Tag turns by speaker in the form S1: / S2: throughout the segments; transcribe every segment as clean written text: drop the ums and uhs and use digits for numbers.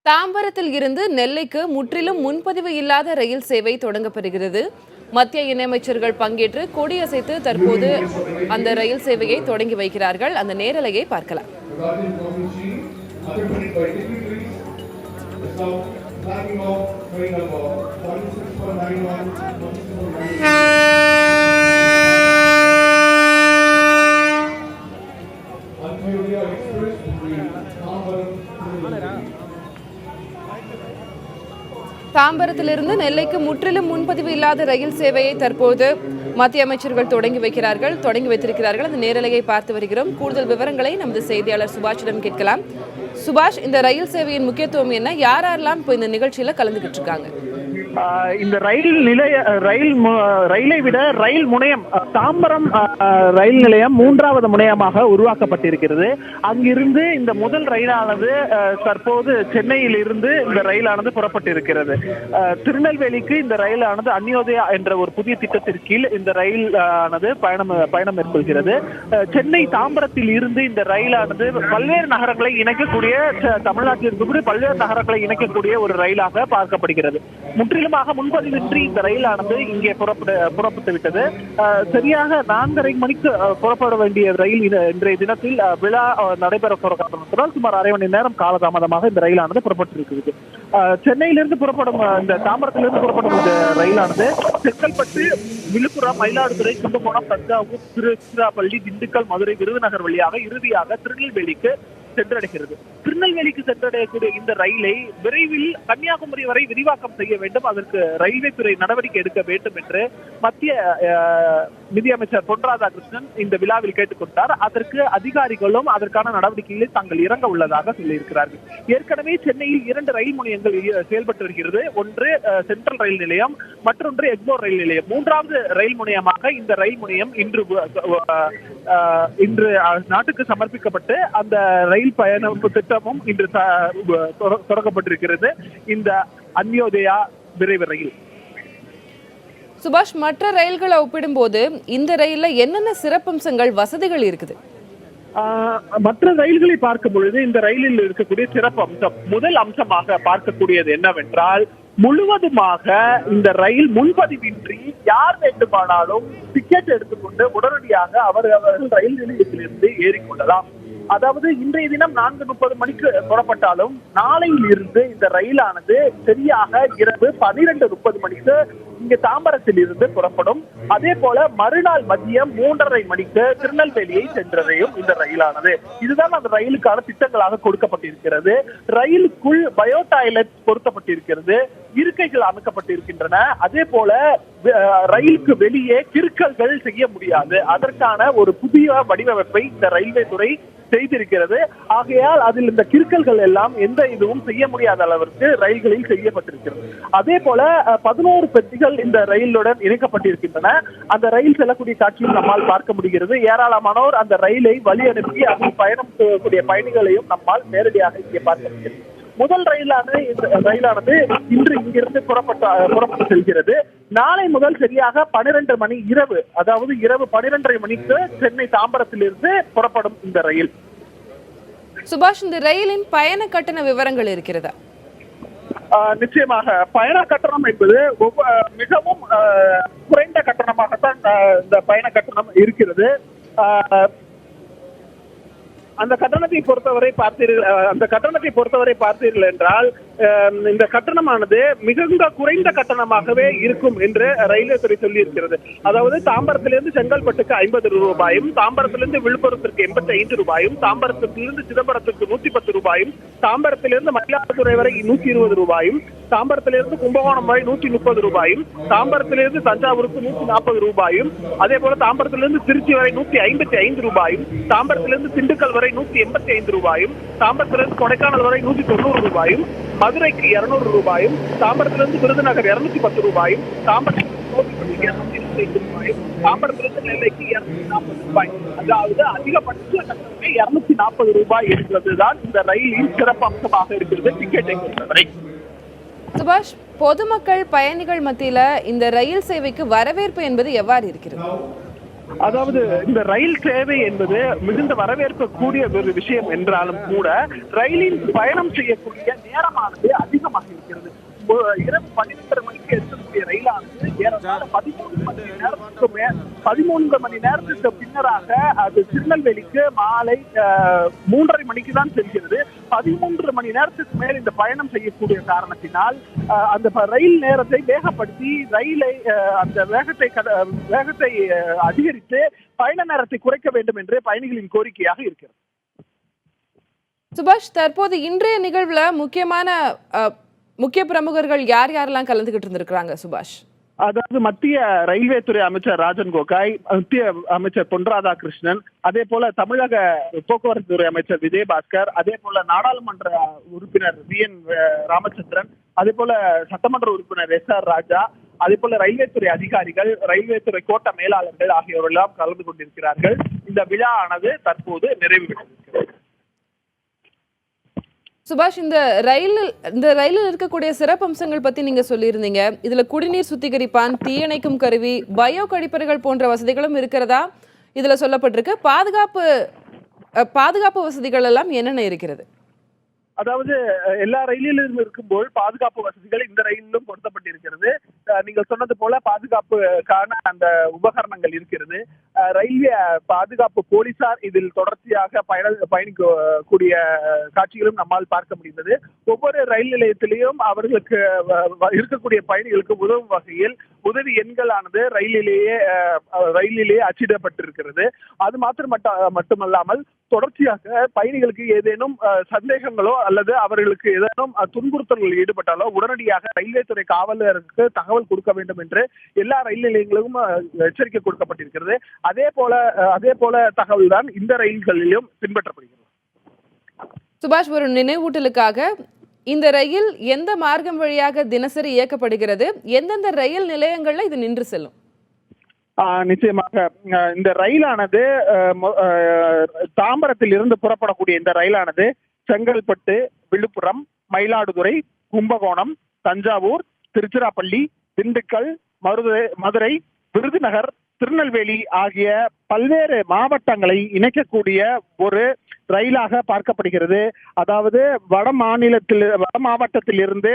S1: தாம்பரத்தில் இருந்து நெல்லைக்கு முற்றிலும் முன்பதிவு இல்லாத ரயில் சேவை தொடங்கப்பெறுகிறது. மத்திய இணையமைச்சர்கள் பங்கேற்று கொடியசைத்து தற்போது அந்த ரயில் சேவையை தொடங்கி வைக்கிறார்கள். அந்த நேரலையை பார்க்கலாம். தாம்பரத்திலிருந்து நெல்லைக்கு முற்றிலும் முன்பதிவு இல்லாத ரயில் சேவையை தற்போது மத்திய அமைச்சர்கள் தொடங்கி வைத்திருக்கிறார்கள். அந்த நேரலையை பார்த்து வருகிறோம். கூடுதல் விவரங்களை நமது செய்தியாளர் சுபாஷிடம் கேட்கலாம். சுபாஷ், இந்த ரயில் சேவையின் முக்கியத்துவம் என்ன? யாரெல்லாம் இப்போ இந்த நிகழ்ச்சியில கலந்துகிட்டு இருக்காங்க?
S2: இந்த ரயிலை விட ரயில் முனையம் தாம்பரம் ரயில் நிலையம் மூன்றாவது முனையமாக உருவாக்கப்பட்டிருக்கிறது. அங்கிருந்து இந்த முதல் ரயிலானது தற்போது சென்னையில் இருந்து இந்த ரயிலானது புறப்பட்டிருக்கிறது. திருநெல்வேலிக்கு இந்த ரயிலானது அந்யோதயா என்ற ஒரு புதிய திட்டத்திற்கு கீழ் இந்த ரயில் ஆனது பயணம் மேற்கொள்கிறது. சென்னை தாம்பரத்தில் இருந்து இந்த ரயிலானது பல்வேறு நகரங்களை இணைக்கக்கூடிய, தமிழ்நாட்டில் இருக்கக்கூடிய பல்வேறு நகரங்களை இணைக்கக்கூடிய ஒரு ரயிலாக பார்க்கப்படுகிறது. முற்றிலுமாக முன்பதிவின்றி இந்த ரயிலானது இங்கே புறப்பட்டு விட்டது. சரியாக 4:30 மணிக்கு புறப்பட வேண்டிய ரயில் இன்றைய தினத்தில் விழா நடைபெற காரணத்தினால் சுமார் அரை மணி நேரம் காலதாமதமாக இந்த ரயிலானது புறப்பட்டிருக்கிறது. சென்னையிலிருந்து புறப்படும் இந்த தாம்பரத்திலிருந்து புறப்படும் இந்த ரயிலானது செங்கல்பட்டு, விழுப்புரம், மயிலாடுதுறை, கும்பகோணம், தஞ்சாவூர், திருச்சிராப்பள்ளி, திண்டுக்கல், மதுரை, விருதுநகர் வழியாக இறுதியாக திருநெல்வேலிக்கு சென்றடைகிறது. திருநெல்வேலிக்கு சென்றடையக்கூடிய இந்த ரயிலை விரைவில் கன்னியாகுமரி வரை விரிவாக்கம் செய்ய வேண்டும், அதற்கு ரயில்வே துறை நடவடிக்கை எடுக்க வேண்டும் என்று மத்திய நிதியமைச்சர் பொன் ராதாகிருஷ்ணன் இந்த விழாவில் கேட்டுக்கொண்டார். அதற்கு அதிகாரிகளும் அதற்கான நடவடிக்கைகளில் தாங்கள் இறங்க உள்ளதாக சொல்லியிருக்கிறார்கள். ஏற்கனவே சென்னையில் 2 ரயில் முனையங்கள் செயல்பட்டு வருகிறது. ஒன்று சென்ட்ரல் ரயில் நிலையம், மற்றொன்று எக்மோர் ரயில் நிலையம். 3வது ரயில் முனையமாக இந்த ரயில் முனையம் இன்று நாட்டுக்கு சமர்ப்பிக்கப்பட்டு அந்த ரயில் பயண திட்டமும் இன்று தொடங்கப்பட்டிருக்கிறது. இந்த அந்யோதயா விரைவு ரயில்.
S1: சுபாஷ், மற்ற ரயில்களை ஒப்பிடும்போது இந்த ரயில்ல என்னென்ன சிறப்பம்சங்கள், வசதிகள் இருக்குது?
S2: மற்ற ரயில்களை பார்க்கும் பொழுது இந்த ரயிலில் இருக்கக்கூடிய சிறப்பு அம்சம், முதல் அம்சமாக பார்க்கக்கூடியது என்னவென்றால், முழுவதுமாக இந்த ரயில் முன்பதிவின்றி யார் வேண்டுமானாலும் டிக்கெட் எடுத்துக்கொண்டு உடனடியாக அவர்கள் ரயில் நிலையத்திலிருந்து ஏறிக்கொள்ளலாம். அதாவது இன்றைய தினம் 4:30 மணிக்கு புறப்பட்டாலும் நாளையில் இருந்து இந்த ரயிலானது சரியாக இரவு 12:30 மணிக்கு இங்க தாம்பரத்தில் இருந்து புறப்படும். அதே போல மறுநாள் மதியம் 3:30 மணிக்கு திருநெல்வேலியை சென்றடையும் இந்த ரயிலானது. இதுதான் அந்த ரயிலுக்கான திட்டங்களாக கொடுக்கப்பட்டிருக்கிறது. ரயிலுக்குள் பயோ டாய்லெட் பொருத்தப்பட்டிருக்கிறது, இருக்கைகள் அமைக்கப்பட்டிருக்கின்றன. அதே போல ரயிலுக்கு வெளியே கிறுக்கல்கள் செய்ய முடியாது, அதற்கான ஒரு புதிய வடிவமைப்பை இந்த ரயில்வே துறை செய்திருக்கிறது. ஆகையால் அதில் இந்த கிறுக்கல்கள் எல்லாம் எந்த இதுவும் செய்ய முடியாத அளவிற்கு ரயில்களில் செய்யப்பட்டிருக்கிறது. அதே போல 11 பெட்டிகள் இந்த ரயிலுடன் இணைக்கப்பட்டிருக்கின்றன. அந்த ரயில் செல்லக்கூடிய காட்சியும் நம்மால் பார்க்க முடிகிறது. ஏராளமானோர் அந்த ரயிலை வழி அனுப்பி அதில் பயணம் செய்யக்கூடிய பயணிகளையும் நம்மால் நேரடியாக இங்கே பார்க்க முடிகிறது. முதல் ரயிலானது இன்று இங்கிருந்து புறப்பட்டு செல்கிறது. நாளை முதல் சரியாக 12 மணி இரவு, அதாவது இரவு 12:30 மணிக்கு சென்னை தாம்பரத்திலிருந்து புறப்படும் இந்த ரயில்.
S1: சுபாஷ், இந்த ரயிலின் பயண கட்டண விவரங்கள் இருக்கிறதா?
S2: நிச்சயமாக பயண கட்டணம் என்பது மிகவும் குறைந்த கட்டணமாகத்தான் இந்த பயண கட்டணம் இருக்கிறது. அந்த கட்டணத்தை பொறுத்தவரை பார்த்தீர்கள் என்றால் இந்த கட்டணமானது மிகுந்த குறைந்த கட்டணமாகவே இருக்கும் என்று ரயில்வே துறை சொல்லி இருக்கிறது. அதாவது தாம்பரத்திலிருந்து செங்கல்பட்டுக்கு 50 ரூபாயும், தாம்பரத்திலிருந்து விழுப்புரத்திற்கு 85 ரூபாயும், தாம்பரத்திலிருந்து சிதம்பரத்திற்கு 110 ரூபாயும், தாம்பரத்திலிருந்து மயிலாடுதுறை வரை 120 ரூபாயும், தாம்பரத்திலிருந்து கும்பகோணம் வரை 130 ரூபாயும், தாம்பரத்திலிருந்து தஞ்சாவூருக்கு 140 ரூபாயும், அதே போல தாம்பரத்திலிருந்து திருச்சி வரை 155 ரூபாயும், தாம்பரத்திலிருந்து திண்டுக்கல் வரை 185 ரூபாயும், தாம்பரத்திலிருந்து கொடைக்கானல் வரை 190 ரூபாயும், மதுரைக்கு 200 ரூபாயும், தாம்பரத்திலிருந்து விருதுநகர் 210 ரூபாயும், தாம்பரத்திலிருந்து 225 ரூபாயும், தாம்பரத்திலிருந்து நெல்லைக்கு 240 ரூபாய். அதாவது அதிகபட்ச கட்டணமே 240 ரூபாய் என்பதுதான் இந்த ரயிலின் சிறப்பு அம்சமாக இருக்கிறது டிக்கெட்டை பொறுத்தவரை.
S1: சுபாஷ், பொதுமக்கள் பயணிகள் மத்தியில இந்த ரயில் சேவைக்கு வரவேற்பு என்பது எவ்வாறு இருக்கிறது?
S2: அதாவது இந்த ரயில் சேவை என்பது மிகுந்த வரவேற்கக்கூடிய ஒரு விஷயம் என்றாலும் கூட ரயிலில் பயணம் செய்யக்கூடிய நேரமானது அதிகமாக இருக்கிறது. இரவு 12:30 மணிக்கு இருக்கக்கூடிய ரயிலானது ஏறத்தாழ 13 மணி நேரத்துக்கு பின்னராக அது திருநெல்வேலிக்கு மாலை 3:30 மணிக்கு தான் செல்கிறது. 13 மணி நேரத்துக்கு மேல் இந்த பயணம் செய்யக்கூடிய காரணத்தினால் அந்த ரயில் நேரத்தை வேகப்படுத்தி ரயிலை அந்த வேகத்தை அதிகரித்து பயண நேரத்தை குறைக்க வேண்டும் என்று பயணிகளின் கோரிக்கையாக இருக்கிறது.
S1: சுபாஷ், தற்போது இன்றைய நிகழ்வுல முக்கிய பிரமுகர்கள் யாரெல்லாம் கலந்துகிட்டு இருந்திருக்கிறாங்க சுபாஷ்?
S2: அதாவது மத்திய ரயில்வே துறை அமைச்சர் ராஜன் கோகாய், மத்திய அமைச்சர் பொன் ராதாகிருஷ்ணன், அதே போல தமிழக போக்குவரத்து துறை அமைச்சர் விஜயபாஸ்கர், அதே போல நாடாளுமன்ற உறுப்பினர் VN ராமச்சந்திரன், அதே போல சட்டமன்ற உறுப்பினர் SR ராஜா, அதே போல ரயில்வே துறை அதிகாரிகள், ரயில்வே துறை கோட்ட மேலாளர்கள் ஆகியோரெல்லாம் கலந்து கொண்டிருக்கிறார்கள். இந்த விழா ஆனது தற்போது நிறைவு பெற்றிருக்கிறது.
S1: சுபாஷ், இந்த ரயிலில் இருக்கக்கூடிய சிறப்பம்சங்கள் பத்தி நீங்க சொல்லியிருந்தீங்க. இதுல குடிநீர் சுத்திகரிப்பான், தீயணைக்கும் கருவி, பயோ கழிப்பறைகள் போன்ற வசதிகளும் இருக்கிறதா இதுல சொல்லப்பட்டிருக்கு. பாதுகாப்பு வசதிகள் எல்லாம் என்னென்ன இருக்கிறது?
S2: அதாவது எல்லா ரயிலிலும் இருக்கும்போது பாதுகாப்பு வசதிகள் இந்த ரயிலிலும் பொருத்தப்பட்டிருக்கிறது. நீங்கள் சொன்னது போல பாதுகாப்புக்கான அந்த உபகரணங்கள் இருக்கிறது. ரயில்வே பாதுகாப்பு போலீசார் இதில் தொடர்ச்சியாக பயணிக்கக்கூடிய காட்சிகளும் நம்மால் பார்க்க முடிந்தது. ஒவ்வொரு ரயில் நிலையத்திலையும் அவர்களுக்கு இருக்கக்கூடிய பயணிகளுக்கு உதவும் வகையில் உதவி எண்களானது ரயிலிலேயே அச்சிடப்பட்டிருக்கிறது. அது மட்டுமல்லாமல் தொடர்ச்சியாக பயணிகளுக்கு ஏதேனும் சந்தேகங்களோ அல்லது அவர்களுக்கு ஏதேனும் துன்புறுத்தல்களில் ஈடுபட்டாலோ உடனடியாக ரயில்வே துறை காவலருக்கு தகவல் கொடுக்க வேண்டும் என்று எல்லா ரயில் நிலையங்களும் எச்சரிக்கை கொடுக்கப்பட்டிருக்கிறது. அதே போல தகவல் தான் இந்த ரயில்களிலும் பின்பற்றப்படுகிறது.
S1: சுபாஷ், ஒரு நினைவூட்டலுக்காக இந்த ரயில் எந்த மார்க்கம் வழியாக தினசரி இயக்கப்படுகிறது? எந்தெந்த ரயில் நிலையங்கள்ல இது நின்று செல்லும்?
S2: நிச்சயமாக இந்த ரயிலானது தாம்பரத்தில் இருந்து புறப்படக்கூடிய இந்த ரயிலானது செங்கல்பட்டு, விழுப்புரம், மயிலாடுதுறை, கும்பகோணம், தஞ்சாவூர், திருச்சிராப்பள்ளி, திண்டுக்கல், மதுரை, விருதுநகர், திருநெல்வேலி ஆகிய பல்வேறு மாவட்டங்களை இணைக்கக்கூடிய ஒரு ரயிலாக பார்க்கப்படுகிறது. அதாவது வட மாவட்டத்தில் இருந்து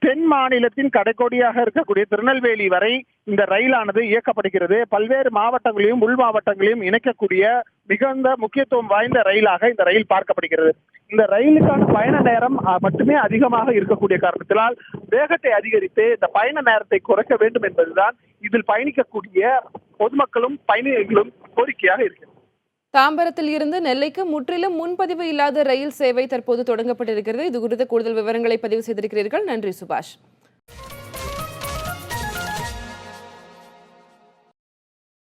S2: தென் மாநிலத்தின் கடைக்கோடியாக இருக்கக்கூடிய திருநெல்வேலி வரை இந்த ரயிலானது இயக்கப்படுகிறது. பல்வேறு மாவட்டங்களையும் உள் மாவட்டங்களையும் இணைக்கக்கூடிய மிகுந்த முக்கியத்துவம் வாய்ந்த ரயிலாக இந்த ரயில் பார்க்கப்படுகிறது. இந்த ரயிலுக்கான பயண நேரம் மட்டுமே அதிகமாக இருக்கக்கூடிய காரணத்தினால் வேகத்தை அதிகரித்து இந்த பயண நேரத்தை குறைக்க வேண்டும் என்பதுதான் இதில் பயணிக்கக்கூடிய பொதுமக்களும் பயணிகளும் கோரிக்கையாக இருக்கிறது.
S1: தாம்பரத்தில் இருந்து நெல்லைக்கு முற்றிலும் முன்பதிவு இல்லாத ரயில் சேவை தற்போது தொடங்கப்பட்டிருக்கிறது. இது குறித்த கூடுதல் விவரங்களை பதிவு செய்திருக்கிறீர்கள். நன்றி சுபாஷ்.